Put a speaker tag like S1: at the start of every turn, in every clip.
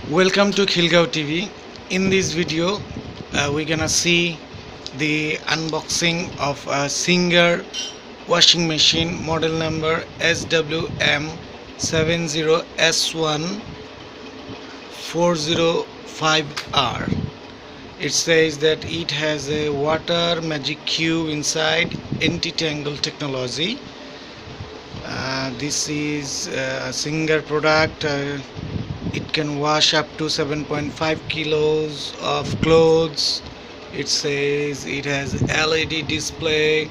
S1: Welcome to Khilgaon TV. In this video, we're gonna see the unboxing of a Singer washing machine model number SWM70S1405R. It says that it has a water magic cube inside, anti-tangle technology. This is a Singer product. It can wash up to 7.5 kilos of clothes. It says it has LED display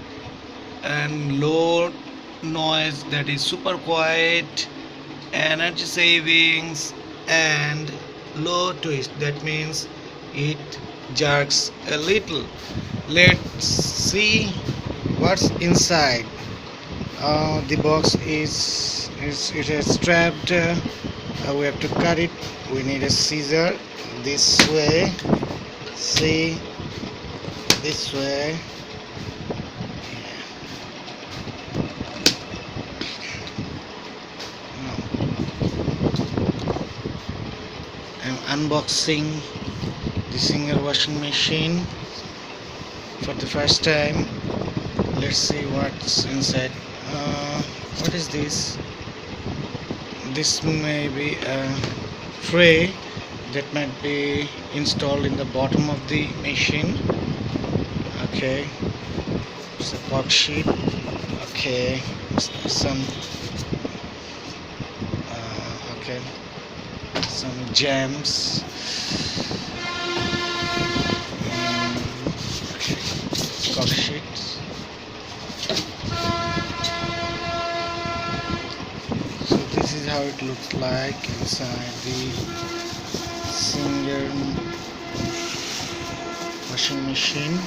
S1: and low noise, that is super quiet, energy savings, and low twist, that means it jerks a little. Let's see what's inside. The box is it is strapped. We have to cut it. We need a scissor this way. See, this way. I'm unboxing the Singer washing machine for the first time. Let's see what's inside. What is this? This may be a tray that might be installed in the bottom of the machine. Okay, it's a box sheet. Okay, some okay, some jams. Okay, box sheets. This is how it looks like inside the Singer washing machine.